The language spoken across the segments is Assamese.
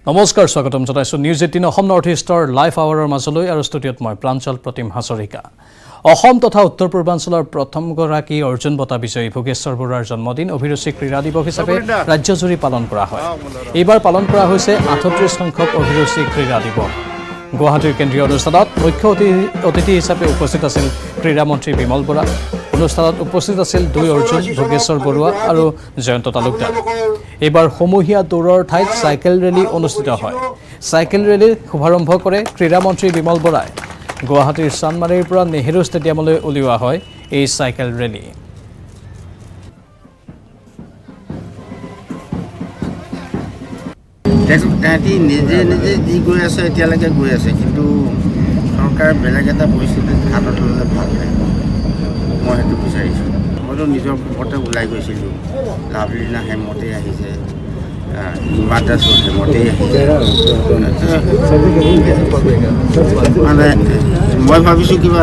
নমস্কাৰ স্বাগতম জনাইছো নিউজ 18 অসম নৰ্থ ইষ্টৰ লাইভ আৱাৰৰ মাজলৈ আৰু ষ্টুডিঅ'ত মই প্ৰাঞ্চল প্ৰতিম হাজৰিকা অসম তথা উত্তৰ পূৰ্বাঞ্চলৰ প্ৰথমগৰাকী অৰ্জুন বঁটা বিজয়ী ভোগেশ্বৰ বৰুৱাৰ জন্মদিন অভিৰুচি ক্ৰীড়া দিৱস হিচাপে ৰাজ্যজুৰি পালন কৰা হয় এইবাৰ পালন কৰা হৈছে 38 সংখ্যক অভিৰুচি ক্ৰীড়া দিৱস গুৱাহাটীৰ কেন্দ্ৰীয় অনুষ্ঠানত মুখ্য অতিথি হিচাপে উপস্থিত আছিল ক্ৰীড়া মন্ত্ৰী বিমল বৰা অনুষ্ঠানত উপস্থিত আছিল দুই অৰ্জুন ভোগেশ্বৰ বৰুৱা আৰু জয়ন্ত তালুকদাৰ এইবাৰ সমূহীয়া দৌৰৰ ঠাইত সাইকেল ৰেলী অনুষ্ঠিত হয় সাইকেল ৰেলীৰ শুভাৰম্ভ কৰে ক্ৰীড়া মন্ত্ৰী বিমল বৰাই গুৱাহাটীৰ চানমাৰীৰ পৰা নেহেৰু ষ্টেডিয়ামলৈ উলিওৱা হয় এই সাইকেল ৰেলী তাহাঁতি নিজে যি গৈ আছে এতিয়ালৈকে গৈ আছে কিন্তু চৰকাৰ বেলেগ এটা পৰিস্থিতিত হাতত ল'লে ভাল হয় মই সেইটো বিচাৰিছোঁ মইতো নিজৰ ঘৰতে ওলাই গৈছিলোঁ লাভলীনা হেমতে আহিছে হিমা দাসো হেমতেই আহিছে মানে মই ভাবিছোঁ কিবা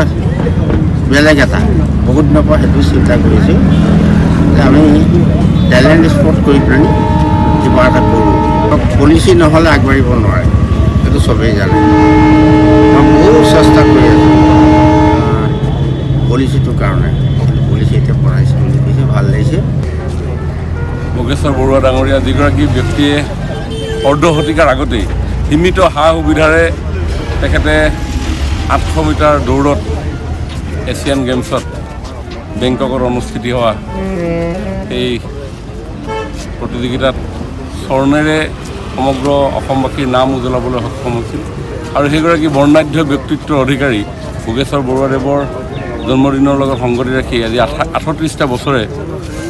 বেলেগ এটা বহুত দিনৰ পৰা সেইটো চিন্তা কৰিছোঁ যে আমি টেলেণ্ট স্পট কৰি পেলাই কিবা এটা কৰোঁ পলিচি নহ'লে আগবাঢ়িব নোৱাৰে সেইটো চবেই জানে মই বহুত চেষ্টা কৰি আছোঁ পলিচিটোৰ কাৰণে পলিচি এতিয়া পঢ়াইছে দেখিছে ভাল লাগিছে ভোগেশ্বৰ বৰুৱা ডাঙৰীয়া যিগৰাকী ব্যক্তিয়ে অৰ্ধ শতিকাৰ আগতেই সীমিত সা সুবিধাৰে তেখেতে 800 মিটাৰ দৌৰত এছিয়ান গেমছত বেংককত অনুষ্ঠিত হোৱা এই প্ৰতিযোগিতাত স্বৰ্ণেৰে সমগ্ৰ অসমবাসীৰ নাম উজ্বলাবলৈ সক্ষম হৈছিল আৰু সেইগৰাকী বৰ্ণাঢ্য ব্যক্তিত্বৰ অধিকাৰী ভোগেশ্বৰ বৰুৱাদেৱৰ জন্মদিনৰ লগত সংগতি ৰাখি আজি 38টা বছৰে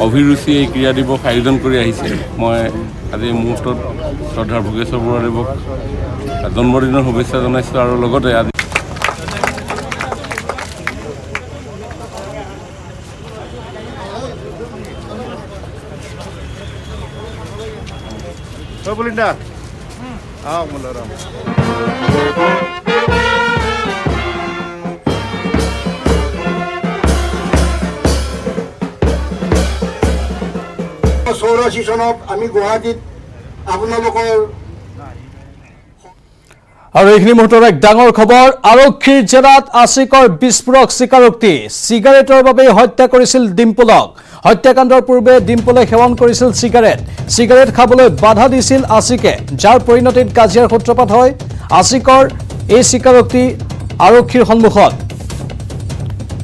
অভিৰুচি এই ক্ৰীড়া দিৱস আয়োজন কৰি আহিছে মই আজি এই মুহূৰ্তত শ্ৰদ্ধাৰ ভোগেশ্বৰ বৰুৱাদেৱক জন্মদিনৰ শুভেচ্ছা জনাইছোঁ আৰু লগতে আজি বলিন্দা মূলৰাম চৌৰাশী চনত আমি গুৱাহাটীত আপোনালোকৰ আৰু এইখিনি মুহূৰ্তৰ এক ডাঙৰ খবৰ আৰক্ষীৰ জেৰাত আশিকৰ বিস্ফোৰক স্বীকাৰোক্তি চিগাৰেটৰ বাবে হত্যা কৰিছিল ডিম্পলক হত্যাকাণ্ডৰ পূৰ্বে ডিম্পলে সেৱন কৰিছিল চিগাৰেট খাবলৈ বাধা দিছিল আশিকে যাৰ পৰিণতিত কাজিয়াৰ সূত্ৰপাত হয় আশিকৰ এই স্বীকাৰোক্তি আৰক্ষীৰ সন্মুখত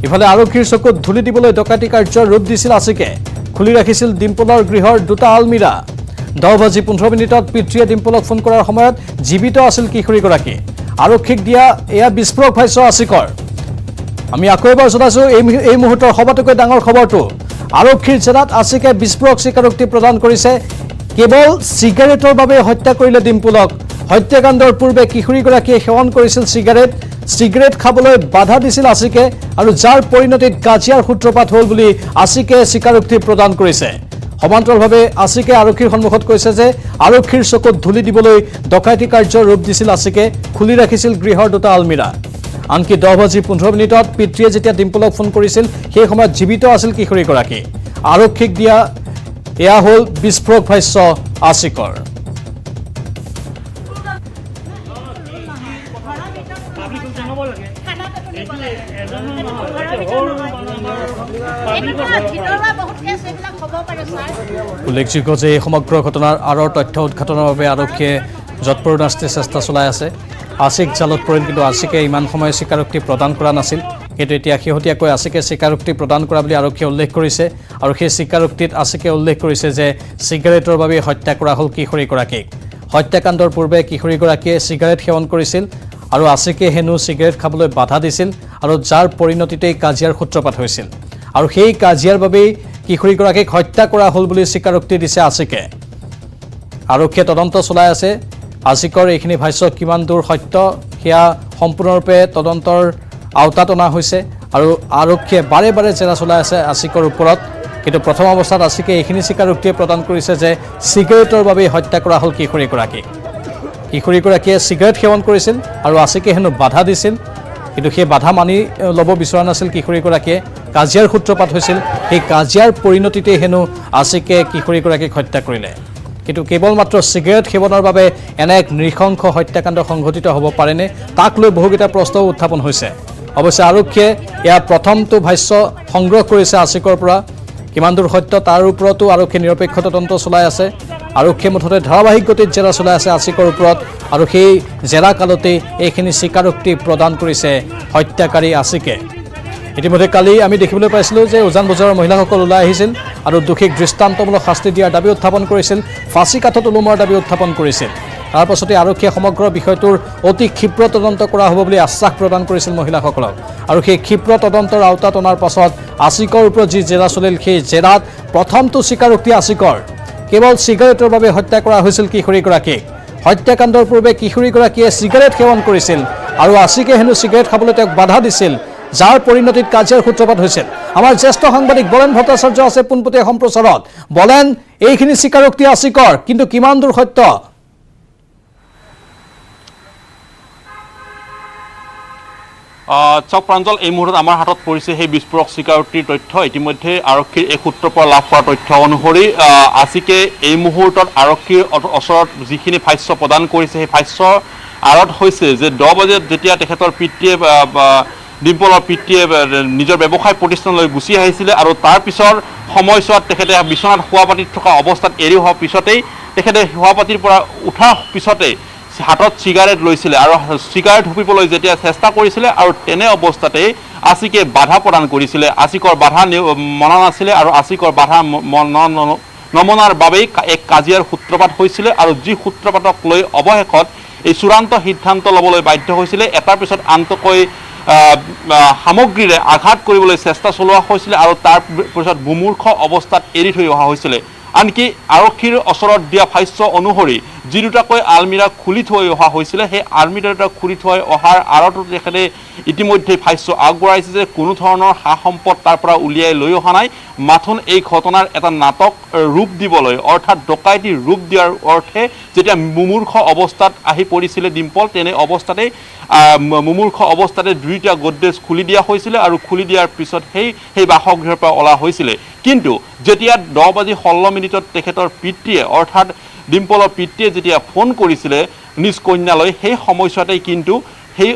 ইফালে আৰক্ষীৰ চকুত ধুলি দিবলৈ ডকাইতি কাৰ্যৰ ৰূপ দিছিল আশিকে খুলি ৰাখিছিল ডিম্পলৰ গৃহৰ দুটা আলমিৰা 10:15 মিনিটত পিতৃয়ে ডিম্পলক ফোন কৰাৰ সময়ত জীৱিত আছিল কিশোৰীগৰাকী আৰক্ষীক দিয়া এয়া বিস্ফোৰক ভাষ্য আশিকৰ আমি আকৌ এবাৰ জনাইছো এই মুহূৰ্তৰ সবাতোকৈ ডাঙৰ খবৰটো আৰক্ষীৰ জেৰাত আশিকে বিস্ফোৰক স্বীকাৰোক্তি প্ৰদান কৰিছে কেৱল চিগাৰেটৰ বাবে হত্যা কৰিলে ডিম্পলক হত্যাকাণ্ডৰ পূৰ্বে কিশোৰীগৰাকীয়ে সেৱন কৰিছিল চিগাৰেট খাবলৈ বাধা দিছিল আশিকে আৰু যাৰ পৰিণতিত কাজিয়াৰ সূত্ৰপাত হ'ল বুলি আশিকে স্বীকাৰোক্তি প্ৰদান কৰিছে সমান্তৰালভাৱে আশিকে আৰক্ষীৰ সন্মুখত কৈছে যে আৰক্ষীৰ চকুত ধুলি দিবলৈ ডকাইতি কাৰ্যৰ ৰূপ দিছিল আশিকে খুলি ৰাখিছিল গৃহৰ দুটা আলমিৰা আনকি 10:15 মিনিটত পিতৃয়ে যেতিয়া ডিম্পলক ফোন কৰিছিল সেই সময়ত জীৱিত আছিল কিশোৰীগৰাকী আৰক্ষীক দিয়া এয়া হ'ল বিস্ফোৰক ভাষ্য আশিকৰ উল্লেখযোগ্য যে এই সমগ্ৰ ঘটনাৰ আঁৰৰ তথ্য উদ্ঘাটনৰ বাবে আৰক্ষীয়ে যৎপৰোনাস্তি চেষ্টা চলাই আছে আশিক জালত পৰিল কিন্তু আশিকে ইমান সময় স্বীকাৰোক্তি প্ৰদান কৰা নাছিল কিন্তু এতিয়া শেহতীয়াকৈ আশিকে স্বীকাৰোক্তি প্ৰদান কৰা বুলি আৰক্ষীয়ে উল্লেখ কৰিছে আৰু সেই স্বীকাৰোক্তিত আশিকে উল্লেখ কৰিছে যে চিগাৰেটৰ বাবে হত্যা কৰা হ'ল কিশোৰীগৰাকীক হত্যাকাণ্ডৰ পূৰ্বে কিশোৰীগৰাকীয়ে চিগাৰেট সেৱন কৰিছিল আৰু আশিকে হেনো চিগাৰেট খাবলৈ বাধা দিছিল আৰু যাৰ পৰিণতিতেই কাজিয়াৰ সূত্ৰপাত হৈছিল আৰু সেই কাজিয়াৰ বাবেই কিশোৰীগৰাকীক হত্যা কৰা হ'ল বুলি স্বীকাৰোক্তি দিছে আশিকে আৰক্ষীয়ে তদন্ত চলাই আছে আশিকৰ এইখিনি ভাষ্য কিমান দূৰ সত্য সেয়া সম্পূৰ্ণৰূপে তদন্তৰ আওতাত অনা হৈছে আৰু আৰক্ষীয়ে বাৰে বাৰে জেৰা চলাই আছে আশিকৰ ওপৰত কিন্তু প্ৰথম অৱস্থাত আশিকে এইখিনি স্বীকাৰোক্তিয়ে প্ৰদান কৰিছে যে চিগাৰেটৰ বাবে হত্যা কৰা হ'ল কিশোৰীগৰাকীয়ে চিগাৰেট সেৱন কৰিছিল আৰু আশিকে হেনো বাধা দিছিল কিন্তু সেই বাধা মানি ল'ব বিচৰা নাছিল কিশোৰীগৰাকীয়ে কাজিয়াৰ সূত্ৰপাত হৈছিল সেই কাজিয়াৰ পৰিণতিতে হেনো আশিকে কিশোৰীগৰাকীক হত্যা কৰিলে কিন্তু কেৱল মাত্ৰ চিগাৰেট সেৱনৰ বাবে এনে এক নৃশংস হত্যাকাণ্ড সংঘটিত হ'ব পাৰেনে তাক লৈ বহুকেইটা প্ৰশ্ন উত্থাপন হৈছে অৱশ্যে আৰক্ষীয়ে ইয়াৰ প্ৰথমটো ভাষ্য সংগ্ৰহ কৰিছে আশিকৰ পৰা কিমান দূৰ সত্য তাৰ ওপৰতো আৰক্ষী নিৰপেক্ষ তদন্ত চলাই আছে আৰক্ষীয়ে মুঠতে ধাৰাবাহিক গতিত জেৰা চলাই আছে আশিকৰ ওপৰত আৰু সেই জেৰা কালতে এইখিনি স্বীকাৰোক্তি প্ৰদান কৰিছে হত্যাকাৰী আশিকে ইতিমধ্যে কালি আমি দেখিবলৈ পাইছিলোঁ যে উজান বজাৰৰ মহিলাসকল ওলাই আহিছিল আৰু দোষীক দৃষ্টান্তমূলক শাস্তি দিয়াৰ দাবী উত্থাপন কৰিছিল ফাঁচী কাঠত ওলোমোৱাৰ দাবী উত্থাপন কৰিছিল তাৰ পাছতে আৰক্ষীয়ে সমগ্ৰ বিষয়টোৰ অতি ক্ষীপ্ৰ তদন্ত কৰা হ'ব বুলি আশ্বাস প্ৰদান কৰিছিল মহিলাসকলক আৰু সেই ক্ষীপ্ৰ তদন্তৰ আওতাত অনাৰ পাছত আশিকৰ ওপৰত যি জেৰা চলিল সেই জেৰাত প্ৰথমটো স্বীকাৰোক্তি আশিকৰ কেৱল চিগাৰেটৰ বাবে হত্যা কৰা হৈছিল কিশোৰীগৰাকীক হত্যাকাণ্ডৰ পূৰ্বে কিশোৰীগৰাকীয়ে চিগাৰেট সেৱন কৰিছিল আৰু আশিকে হেনো চিগাৰেট খাবলৈ তেওঁক বাধা দিছিল যাৰ পৰিণতিত কাজিয়াৰ সূত্ৰপাত হৈছিল আমাৰ জ্যেষ্ঠ সাংবাদিক বলেন ভট্টাচাৰ্য আছে পোনপটীয়া সম্প্ৰচাৰত বলেন এইখিনি স্বীকাৰোক্তি আশিকৰ কিন্তু কিমান দূৰ সত্য চক প্ৰাঞ্জল এই মুহূৰ্তত আমাৰ হাতত পৰিছে সেই বিস্ফোৰক স্বীকাৰোক্তিৰ তথ্য ইতিমধ্যে আৰক্ষীৰ এই সূত্ৰৰ পৰা লাভ কৰা তথ্য অনুসৰি আশিকে এই মুহূৰ্তত আৰক্ষীৰ ওচৰত যিখিনি ভাষ্য প্ৰদান কৰিছে সেই ভাষ্যৰ আঁৰত হৈছে যে 10 বজাত যেতিয়া তেখেতৰ পিতৃয়ে ডিম্পলৰ পিতৃয়ে নিজৰ ব্যৱসায় প্ৰতিষ্ঠানলৈ গুচি আহিছিলে আৰু তাৰ পিছৰ সময়ছোৱাত তেখেতে বিচনাত শোৱাপাতিত থকা অৱস্থাত এৰি হোৱাৰ পিছতেই তেখেতে শোৱাপাতিৰ পৰা উঠাৰ পিছতেই হাতত চিগাৰেট লৈছিলে আৰু চিগাৰেট হুপিবলৈ যেতিয়া চেষ্টা কৰিছিলে আৰু তেনে অৱস্থাতেই আশিকে বাধা প্ৰদান কৰিছিলে আশিকৰ বাধা মনা নাছিলে আৰু আশিকৰ বাধা নমনাৰ বাবেই এক কাজিয়াৰ সূত্ৰপাত হৈছিলে আৰু যি সূত্ৰপাতক লৈ অৱশেষত এই চূড়ান্ত সিদ্ধান্ত ল'বলৈ বাধ্য হৈছিলে এটাৰ পিছত আনটোকৈ সামগ্ৰীৰে আঘাত কৰিবলৈ চেষ্টা চলোৱা হৈছিলে আৰু তাৰ পিছত বুমূৰ্ষ অৱস্থাত এৰি থৈ অহা হৈছিলে আনকি আৰক্ষীৰ ওচৰত দিয়া ভাষ্য অনুসৰি যি দুটাকৈ আলমিৰা খুলি থৈ অহা হৈছিলে সেই আলমিৰা দুটা খুলি থৈ অহাৰ আঁৰতো তেখেতে ইতিমধ্যে ভাষ্য আগবঢ়াইছে যে কোনো ধৰণৰ সা সম্পদ তাৰ পৰা উলিয়াই লৈ অহা নাই মাথোন এই ঘটনাৰ এটা নাটক ৰূপ দিবলৈ অৰ্থাৎ ডকাইতিৰ ৰূপ দিয়াৰ অৰ্থে যেতিয়া মুমূৰ্ষ অৱস্থাত আহি পৰিছিলে ডিম্পল তেনে অৱস্থাতেই মুমূৰ্ষ অৱস্থাতে দুইটা গডৰেজ খুলি দিয়া হৈছিলে আৰু খুলি দিয়াৰ পিছত সেই বাসগৃহৰ পৰা ওলা হৈছিলে কিন্তু যেতিয়া 10:16 তেখেতৰ পিতৃয়ে অৰ্থাৎ ডিম্পলৰ পিতৃয়ে যেতিয়া ফোন কৰিছিলে নিজ কন্যালৈ সেই সময়ছোৱাতেই কিন্তু সেই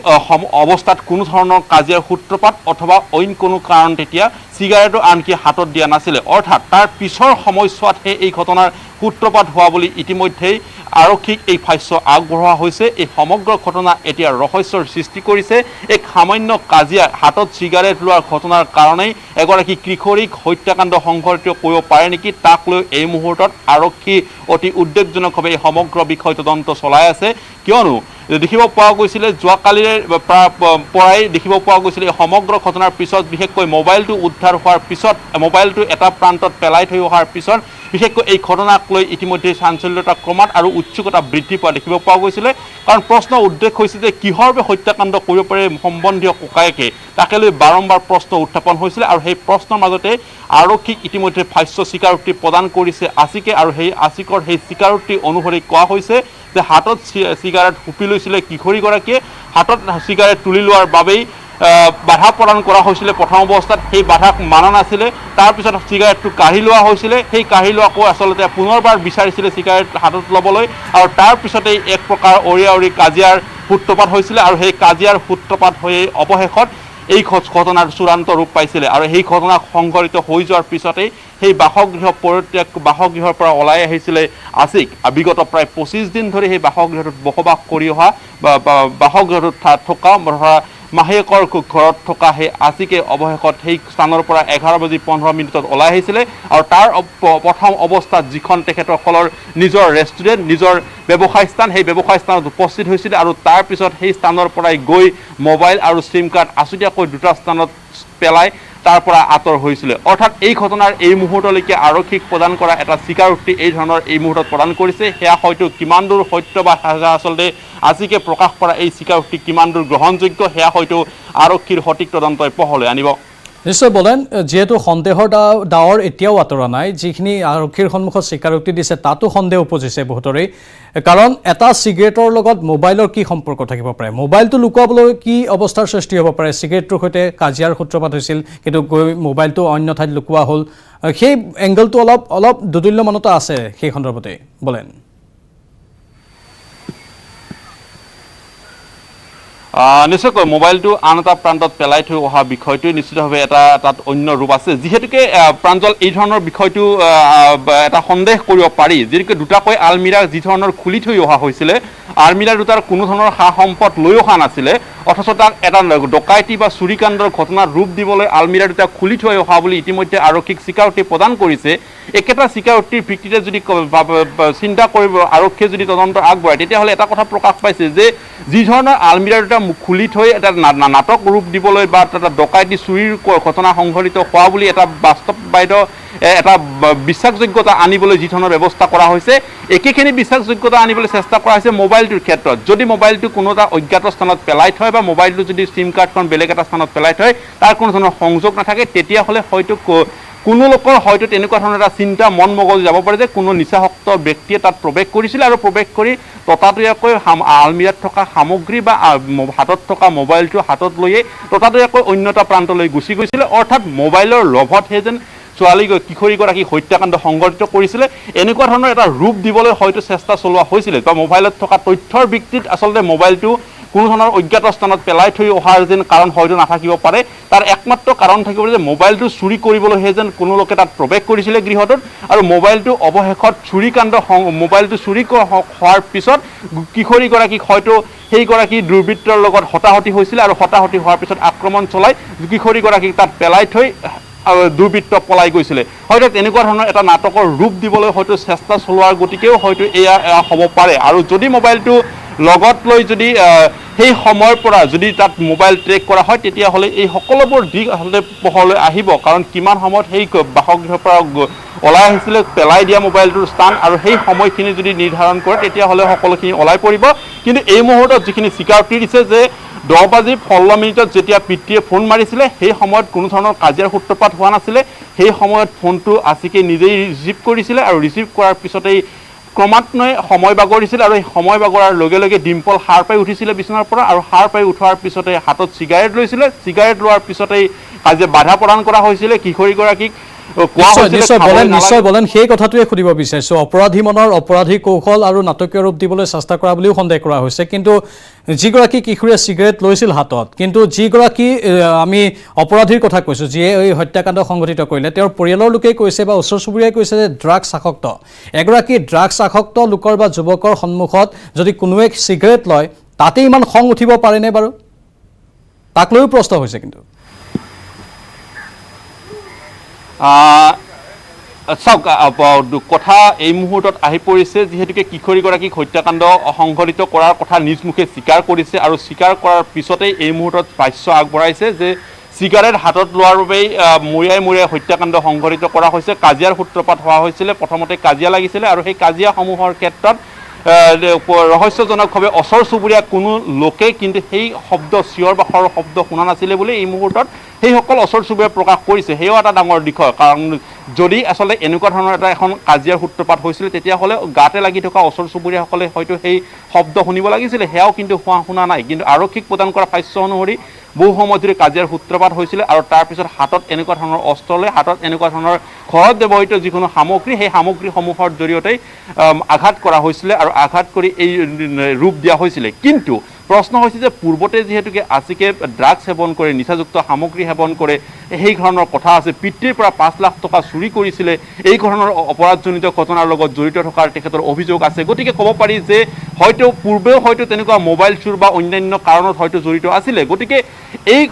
অৱস্থাত কোনো ধৰণৰ কাজিয়াৰ সূত্ৰপাত অথবা অইন কোনো কাৰণ তেতিয়া চিগাৰেটো আনকি হাতত দিয়া নাছিলে অৰ্থাৎ তাৰ পিছৰ সময়ছোৱাতহে এই ঘটনাৰ সূত্ৰপাত হোৱা বুলি ইতিমধ্যেই আৰক্ষীক এই ভাষ্য আগবঢ়োৱা হৈছে এই সমগ্ৰ ঘটনা এতিয়া ৰহস্যৰ সৃষ্টি কৰিছে এক সামান্য কাজিয়া হাতত চিগাৰেট লোৱাৰ ঘটনাৰ কাৰণেই এগৰাকী কিশোৰীক হত্যাকাণ্ড সংঘটিত কৰিব পাৰে নেকি তাক লৈ এই মুহূৰ্তত আৰক্ষী অতি উদ্বেগজনকভাৱে এই সমগ্ৰ বিষয় তদন্ত চলাই আছে কিয়নো দেখিব পোৱা গৈছিলে যোৱাকালিৰে পৰাই দেখিব পোৱা গৈছিলে এই সমগ্ৰ ঘটনাৰ পিছত বিশেষকৈ মোবাইলটো উদ্ধাৰ হোৱাৰ পিছত মোবাইলটো এটা প্ৰান্তত পেলাই থৈ অহাৰ পিছত বিশেষকৈ এই ঘটনাক লৈ ইতিমধ্যে চাঞ্চল্যতা ক্ৰমাৎ আৰু উৎসুকতা বৃদ্ধি পোৱা দেখিব পোৱা গৈছিলে কাৰণ প্ৰশ্ন উদ্বেগ হৈছে যে কিহৰ বাবে হত্যাকাণ্ড কৰিব পাৰে সম্বন্ধীয় ককায়েকে তাকে লৈ বাৰম্বাৰ প্ৰশ্ন উত্থাপন হৈছিলে আৰু সেই প্ৰশ্নৰ মাজতে আৰক্ষীক ইতিমধ্যে ভাষ্য স্বীকাৰোক্তি প্ৰদান কৰিছে আশিকে আৰু সেই আশিকৰ সেই স্বীকাৰোক্তি অনুসৰি কোৱা হৈছে যে হাতত চিগাৰেট হুপি লৈছিলে কিশোৰীগৰাকীয়ে হাতত চিগাৰেট তুলি লোৱাৰ বাবেই বাধা প্ৰদান কৰা হৈছিলে প্ৰথম অৱস্থাত সেই বাধাক মানা নাছিলে তাৰপিছত চিগাৰেটটো কাঢ়ি লোৱা হৈছিলে সেই কাঢ়ি লোৱাকো আচলতে পুনৰবাৰ বিচাৰিছিলে চিগাৰেট হাতত ল'বলৈ আৰু তাৰপিছতেই এক প্ৰকাৰ অৰিয়া কাজিয়াৰ সূত্ৰপাত হৈছিলে আৰু সেই কাজিয়াৰ সূত্ৰপাত হৈ অৱশেষত এই ঘটনাৰ চূড়ান্ত ৰূপ পাইছিলে আৰু সেই ঘটনা সংঘটিত হৈ যোৱাৰ পিছতেই সেই বাসগৃহৰ পৰা ওলাই আহিছিলে আশিক বিগত প্ৰায় 25 দিন ধৰি সেই বাসগৃহটোত বসবাস কৰি অহা বাসগৃহটোত থকা মাহেকৰ ঘৰত থকা সেই আশিকে অৱশেষত সেই স্থানৰ পৰা 11:15 ওলাই আহিছিলে আৰু তাৰ প্ৰথম অৱস্থাত যিখন তেখেতসকলৰ নিজৰ ৰেষ্টুৰেণ্ট নিজৰ ব্যৱসায় স্থান সেই ব্যৱসায় স্থানত উপস্থিত হৈছিলে আৰু তাৰপিছত সেই স্থানৰ পৰাই গৈ মোবাইল আৰু চিম কাৰ্ড আছুতীয়াকৈ দুটা স্থানত পেলাই তাৰ পৰা আঁতৰ হৈছিলে অৰ্থাৎ এই ঘটনাৰ এই মুহূৰ্তলৈকে আৰক্ষীক প্ৰদান কৰা এটা স্বীকাৰোক্তি এই ধৰণৰ এই মুহূৰ্তত প্ৰদান কৰিছে সেয়া হয়তো কিমান দূৰ সত্য বা আচলতে আজিকে প্ৰকাশ কৰা এই স্বীকাৰোক্তি কিমান দূৰ গ্ৰহণযোগ্য সেয়া হয়তো আৰক্ষীৰ সঠিক তদন্তই পোহৰলৈ আনিব নিশ্চয় বলেন যেহেতু সন্দেহৰ ডাৱৰ এতিয়াও আঁতৰা নাই যিখিনি আৰক্ষীৰ সন্মুখত স্বীকাৰোক্তি দিছে তাতো সন্দেহ উপজিছে বহুতৰে কাৰণ এটা চিগাৰেটৰ লগত মোবাইলৰ কি সম্পৰ্ক থাকিব পাৰে মোবাইলটো লুকুৱাবলৈ কি অৱস্থাৰ সৃষ্টি হ'ব পাৰে চিগাৰেটৰ সৈতে কাজিয়াৰ সূত্ৰপাত হৈছিল কিন্তু মোবাইলটো অন্য ঠাইত লুকুৱা হ'ল সেই এংগলটো অলপ দুদুল্যমানতা আছে সেই সন্দৰ্ভতে বলেন নিশ্চয়কৈ মোবাইলটো আন এটা প্ৰান্তত পেলাই থৈ অহা বিষয়টোৱে নিশ্চিতভাৱে এটা তাত অন্য ৰূপ আছে যিহেতুকে প্ৰাঞ্জল এই ধৰণৰ বিষয়টো এটা সন্দেহ কৰিব পাৰি যিহেতুকে দুটাকৈ আলমিৰা যি ধৰণৰ খুলি থৈ অহা হৈছিলে আলমিৰা দুটাৰ কোনো ধৰণৰ সা সম্পদ লৈ অহা নাছিলে অথচ তাক এটা ডকাইতি বা চুৰিকাণ্ডৰ ঘটনাৰ ৰূপ দিবলৈ আলমিৰা দুটা খুলি থৈ অহা বুলি ইতিমধ্যে আৰক্ষীক স্বীকাৰোক্তি প্ৰদান কৰিছে একেটা স্বীকাৰোক্তিৰ ভিত্তিতে যদি চিন্তা কৰিব আৰক্ষীয়ে যদি তদন্ত আগবঢ়ায় তেতিয়াহ'লে এটা কথা প্ৰকাশ পাইছে যে যি ধৰণৰ আলমিৰা দুটা খুলি থৈ এটা নাটক ৰূপ দিবলৈ বা এটা ডকাইতি চুৰিৰ ঘটনা সংঘটিত হোৱা বুলি এটা বাস্তৱবাদ এটা বিশ্বাসযোগ্যতা আনিবলৈ যি ধৰণৰ ব্যৱস্থা কৰা হৈছে একেখিনি বিশ্বাসযোগ্যতা আনিবলৈ চেষ্টা কৰা হৈছে মোবাইলটোৰ ক্ষেত্ৰত যদি মোবাইলটো কোনো এটা অজ্ঞাত স্থানত পেলাই থয় বা মোবাইলটো যদি চিম কাৰ্ডখন বেলেগ এটা স্থানত পেলাই থয় তাৰ কোনো ধৰণৰ সংযোগ নাথাকে তেতিয়াহ'লে হয়তো কোনো লোকৰ হয়তো তেনেকুৱা ধৰণৰ এটা চিন্তা মন মগজু যাব পাৰে যে কোনো নিচাসক্ত ব্যক্তিয়ে তাত প্ৰৱেশ কৰিছিল আৰু প্ৰৱেশ কৰি ততাতৈয়াকৈ আলমিৰাত থকা সামগ্ৰী বা হাতত থকা মোবাইলটো হাতত লৈয়ে ততাতৈয়াকৈ অন্য এটা প্ৰান্তলৈ গুচি গৈছিলে অৰ্থাৎ মোবাইলৰ লোভতহে যেন ছোৱালী কিশোৰীগৰাকী হত্যাকাণ্ড সংঘটিত কৰিছিলে এনেকুৱা ধৰণৰ এটা ৰূপ দিবলৈ হয়তো চেষ্টা চলোৱা হৈছিলে বা মোবাইলত থকা তথ্যৰ ভিত্তিত আচলতে মোবাইলটো কোনো ধৰণৰ অজ্ঞাত স্থানত পেলাই থৈ অহাৰ যেন কাৰণ হয়তো নাথাকিব পাৰে তাৰ একমাত্ৰ কাৰণ থাকিব যে মোবাইলটো চুৰি কৰিবলৈহে যেন কোনো লোকে তাত প্ৰৱেশ কৰিছিলে গৃহটোত আৰু মোবাইলটো অৱশেষত মোবাইলটো চুৰি হোৱাৰ পিছত কিশোৰীগৰাকীক হয়তো সেইগৰাকী দুৰ্বৃত্তৰ লগত হতাহতি হৈছিলে আৰু হতাহতি হোৱাৰ পিছত আক্ৰমণ চলাই কিশোৰীগৰাকীক তাত পেলাই থৈ দুৰ্বৃত্ত পলাই গৈছিলে হয়তো তেনেকুৱা ধৰণৰ এটা নাটকৰ ৰূপ দিবলৈ হয়তো চেষ্টা চলোৱাৰ গতিকেও হয়তো এয়া হ'ব পাৰে আৰু যদি মোবাইলটো লগত লৈ যদি সেই সময়ৰ পৰা যদি তাত মোবাইল ট্ৰেক কৰা হয় তেতিয়াহ'লে এই সকলোবোৰ দিশ আচলতে পোহৰলৈ আহিব কাৰণ কিমান সময়ত সেই বাসগৃহৰ পৰা ওলাই আহিছিলে পেলাই দিয়া মোবাইলটোৰ স্থান আৰু সেই সময়খিনি যদি নিৰ্ধাৰণ কৰে তেতিয়াহ'লে সকলোখিনি ওলাই পৰিব কিন্তু এই মুহূৰ্তত যিখিনি স্বীকাৰোক্তি দিছে যে 10:16 যেতিয়া পিতৃয়ে ফোন মাৰিছিলে সেই সময়ত কোনো ধৰণৰ কাজিয়াৰ সূত্ৰপাত হোৱা নাছিলে সেই সময়ত ফোনটো আছিকে নিজেই ৰিচিভ কৰিছিলে আৰু ৰিচিভ কৰাৰ পিছতেই ক্ৰমান্বয়ে সময় বাগৰিছিল আৰু এই সময় বাগৰাৰ লগে লগে ডিম্পল সাৰ পাই উঠিছিলে বিছনাৰ পৰা আৰু সাৰ পাই উঠাৰ পিছতে হাতত চিগাৰেট লৈছিলে চিগাৰেট লোৱাৰ পিছতেই কাজিয়া বাধা প্ৰদান কৰা হৈছিলে কিশোৰীগৰাকীক নিশ্চয় বলেন সেই কথাটোৱে সুধিব বিচাৰিছোঁ অপৰাধী মনৰ অপৰাধী কৌশল আৰু নাটকীয় ৰূপ দিবলৈ চেষ্টা কৰা বুলিও সন্দেহ কৰা হৈছে কিন্তু যিগৰাকী কিশোৰীয়ে চিগাৰেট লৈছিল হাতত কিন্তু যিগৰাকী আমি অপৰাধীৰ কথা কৈছোঁ যিয়ে এই হত্যাকাণ্ড সংঘটিত কৰিলে তেওঁৰ পৰিয়ালৰ লোকেই কৈছে বা ওচৰ চুবুৰীয়াই কৈছে যে ড্ৰাগছ আসক্ত এগৰাকী ড্ৰাগছ আসক্ত লোকৰ বা যুৱকৰ সন্মুখত যদি কোনোৱে চিগাৰেট লয় তাতে ইমান খং উঠিব পাৰেনে বাৰু তাক লৈও প্ৰশ্ন হৈছে কিন্তু চাওক কথা এই মুহূৰ্তত আহি পৰিছে যিহেতুকে কিশোৰীগৰাকীক হত্যাকাণ্ড সংঘটিত কৰাৰ কথা নিজ মুখে স্বীকাৰ কৰিছে আৰু স্বীকাৰ কৰাৰ পিছতেই এই মুহূৰ্তত ভাষ্য আগবঢ়াইছে যে চিগাৰেট হাতত লোৱাৰ বাবেই মৰিয়াই হত্যাকাণ্ড সংঘটিত কৰা হৈছে কাজিয়াৰ সূত্ৰপাত হোৱা হৈছিলে প্ৰথমতে কাজিয়া লাগিছিলে আৰু সেই কাজিয়াসমূহৰ ক্ষেত্ৰত ৰহস্যজনকভাৱে ওচৰ চুবুৰীয়া কোনো লোকে কিন্তু সেই শব্দ চিঞৰ বাখৰৰ শব্দ শুনা নাছিলে বুলি এই মুহূৰ্তত সেইসকল ওচৰ চুবুৰীয়াই প্ৰকাশ কৰিছে সেয়াও এটা ডাঙৰ বিষয় কাৰণ যদি আচলতে এনেকুৱা ধৰণৰ এটা এখন কাজিয়াৰ সূত্ৰপাত হৈছিলে তেতিয়াহ'লে গাতে লাগি থকা ওচৰ চুবুৰীয়াসকলে হয়তো সেই শব্দ শুনিব লাগিছিলে সেয়াও কিন্তু শুনা নাই কিন্তু আৰক্ষীক প্ৰদান কৰা ভাষ্য অনুসৰি বহু সময় ধৰি কাজিয়াৰ সূত্ৰপাত হৈছিলে আৰু তাৰপিছত হাতত এনেকুৱা ধৰণৰ অস্ত্ৰ লৈ হাতত এনেকুৱা ধৰণৰ ঘৰত ব্যৱহৃত যিকোনো সামগ্ৰী সেই সামগ্ৰীসমূহৰ জৰিয়তেই আঘাত কৰা হৈছিলে আৰু আঘাত কৰি এই ৰূপ দিয়া হৈছিলে কিন্তু প্ৰশ্ন হৈছে যে পূৰ্বতে যিহেতুকে আছিকে ড্ৰাগছ সেৱন কৰে নিচাযুক্ত সামগ্ৰী সেৱন কৰে সেই ধৰণৰ কথা আছে পিতৃৰ পৰা 5 লাখ টকা চুৰি কৰিছিলে এই ধৰণৰ অপৰাধজনিত ঘটনাৰ লগত জড়িত থকাৰ তেখেতৰ অভিযোগ আছে গতিকে ক'ব পাৰি যে হয়তো পূৰ্বেও হয়তো তেনেকুৱা মোবাইল চুৰ বা অন্যান্য কাৰণত হয়তো জড়িত আছিলে গতিকে এই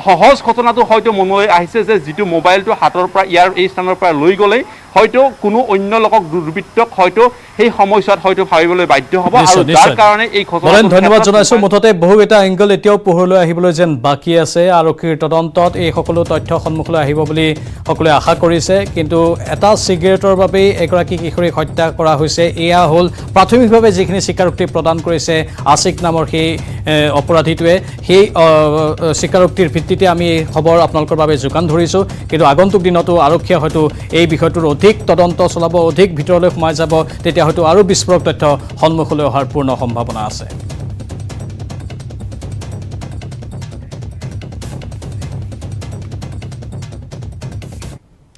সহজ ঘটনাটো হয়তো মনলৈ আহিছে যে যিটো মোবাইলটো হাতৰ পৰা ইয়াৰ এই স্থানৰ পৰা লৈ গ'লেই হয়তো কোনো অন্য লোকক দুৰ্বৃত্তক হয়তো সেই সময়ছোৱাত হয়তো ভাবিবলৈ বাধ্য হ'ব আৰু নিশ্চয়, যাৰ নিশ্চয়। কাৰণে এই বলেন ধন্যবাদ ক্ষেত্ৰত জনাইছোঁ মুঠতে বহু এটা এংগল এতিয়াও পোহৰলৈ আহিবলৈ যেন বাকী আছে আৰক্ষীৰ তদন্তত এই সকলো তথ্য সন্মুখলৈ আহিব বুলি সকলোৱে আশা কৰিছে কিন্তু এটা চিগাৰেটৰ বাবেই এগৰাকী কিশোৰীক হত্যা কৰা হৈছে এয়া হ'ল প্ৰাথমিকভাৱে যিখিনি স্বীকাৰোক্তি প্ৰদান কৰিছে আছিক নামৰ সেই অপৰাধীটোৱে সেই স্বীকাৰোক্তিৰ ভিত্তিতে আমি এই খবৰ আপোনালোকৰ বাবে যোগান ধৰিছোঁ কিন্তু আগন্তুক দিনতো আৰক্ষীয়ে হয়তো এই বিষয়টোৰ অধিক তদন্ত চলাব অধিক ভিতৰলৈ সোমাই যাব তেতিয়া হয়তো আৰু বিস্ফোৰক তথ্য সন্মুখলৈ অহাৰ পূৰ্ণ সম্ভাৱনা আছে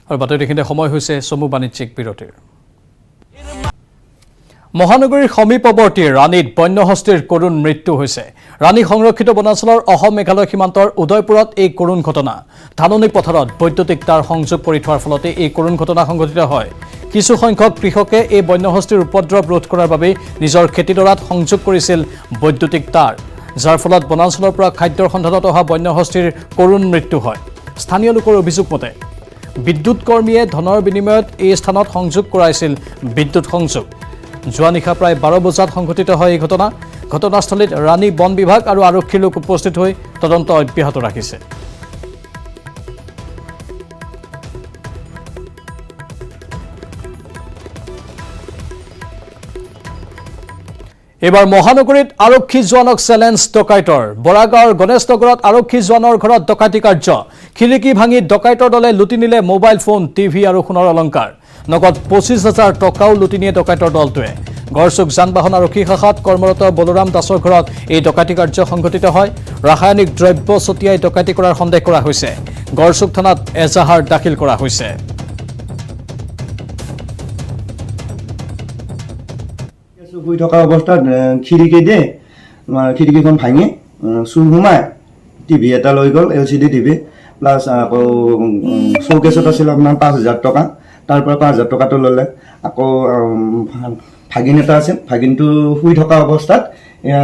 আৰু বাতৰিখিনিতে সময় হৈছে চমু বাণিজ্যিক বিৰতিৰ মহানগৰীৰ সমীপৱৰ্তী ৰাণীত বন্যহস্তীৰ কৰুণ মৃত্যু হৈছে ৰাণী সংৰক্ষিত বনাঞ্চলৰ অসম মেঘালয় সীমান্তৰ উদয়পুৰত এই কৰুণ ঘটনা ধাননি পথাৰত বৈদ্যুতিক তাঁৰ সংযোগ কৰি থোৱাৰ ফলতে এই কৰুণ ঘটনা সংঘটিত হয় কিছু সংখ্যক কৃষকে এই বন্যহস্তীৰ উপদ্ৰৱ ৰোধ কৰাৰ বাবে নিজৰ খেতিডৰাত সংযোগ কৰিছিল বৈদ্যুতিক তাঁৰ যাৰ ফলত বনাঞ্চলৰ পৰা খাদ্যৰ সন্ধানত অহা বন্যহস্তীৰ কৰুণ মৃত্যু হয় স্থানীয় লোকৰ অভিযোগ মতে বিদ্যুৎ কৰ্মীয়ে ধনৰ বিনিময়ত এই স্থানত সংযোগ কৰাইছিল বিদ্যুৎ সংযোগ যোৱা নিশা প্ৰায় 12 বজাত সংঘটিত হয় এই ঘটনা ঘটনাস্থলীত ৰাণী বন বিভাগ আৰু আৰক্ষীৰ লোক উপস্থিত হৈ তদন্ত অব্যাহত ৰাখিছে এবাৰ মহানগৰীত আৰক্ষী জোৱানক চ্যালেঞ্জ ডকাইতৰ বৰাগাঁৱৰ গণেশ নগৰত আৰক্ষী জোৱানৰ ঘৰত ডকাইতি কাৰ্য খিৰিকী ভাঙি ডকাইতৰ দলে লুটি নিলে মোবাইল ফোন টিভি আৰু সোণৰ অলংকাৰ নগদ 25,000 টকাও লুটি নিয়ে ডকাইতৰ দলটোৱে গড়চুক যান-বাহন আৰক্ষী শাখাত কৰ্মৰত বলৰাম দাসৰ ঘৰত এই ডকাইতি কাৰ্য সংঘটিত হয় ৰাসায়নিক দ্ৰব্য ছটিয়াই ডকাইতি কৰাৰ সন্দেহ কৰা হৈছে গড়চুক থানাত এজাহাৰ দাখিল কৰা হৈছে শুই থকা অৱস্থাত খিৰিকী দিয়ে খিৰিকীখন ভাঙি চুৰ সোমাই টিভি এটা লৈ গ'ল LCD টিভি প্লাছ আকৌ শ্ব'কেছত আছিল আপোনাৰ 5,000 টকা তাৰ পৰা 5,000 টকাটো ল'লে আকৌ ভাগিন এটা আছিল ভাগিনটো শুই থকা অৱস্থাত এয়া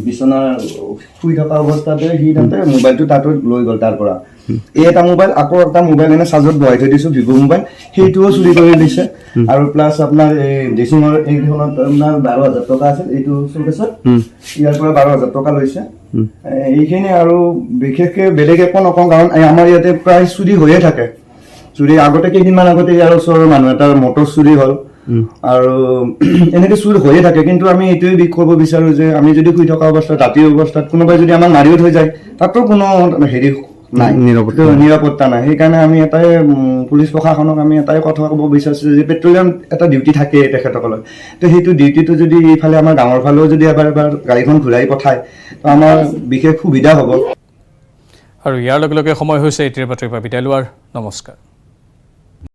বিচনা শুই থকা অৱস্থাতে সি তাতে মোবাইলটো তাতো লৈ গ'ল তাৰ পৰা এই এটা মোবাইল আকৌ এটা মোবাইল এনে চাৰ্জত বহাই থৈ দিছোঁ ভিভো মোবাইল সেইটোও চুৰি কৰি দিছে আৰু প্লাছ আপোনাৰ এই ড্ৰেছিঙৰ এইখনত আপোনাৰ 12,000 টকা আছিল এইটো শ্ব'কেছত ইয়াৰ পৰা 12,000 টকা লৈছে এইখিনি আৰু বিশেষকৈ বেলেগ একো নকওঁ কাৰণ আমাৰ ইয়াতে প্ৰায় চুৰি হৈয়ে থাকে চুৰি আগতে কেইদিনমান আগতে ইয়াৰ ওচৰৰ মানুহ এটাৰ মটৰ চুৰি হ'ল আৰু এনেকৈ চুৰ হৈয়ে থাকে কিন্তু আমি এইটোৱে ক'ব বিচাৰোঁ যে আমি যদি শুই থকা অৱস্থাত ৰাতিৰ অৱস্থাত কোনোবাই যদি আমাক মাৰিও থৈ যায় তাতো কোনো হেৰি নাই নিৰাপত্তা নাই সেইকাৰণে আমি এটাই পুলিচ প্ৰশাসনক আমি এটাই কথা ক'ব বিচাৰিছোঁ যে পেট্ৰলিয়াম এটা ডিউটি থাকে তেখেতসকলৰ তো সেইটো ডিউটিটো যদি এইফালে আমাৰ গাঁৱৰ ফালেও যদি এবাৰ গাড়ীখন ঘূৰাই পঠায় তো আমাৰ বিশেষ সুবিধা হ'ব আৰু ইয়াৰ লগে লগে সময় হৈছে এতিয়াৰ বাতৰিৰ পৰা বিদায় লোৱাৰ নমস্কাৰ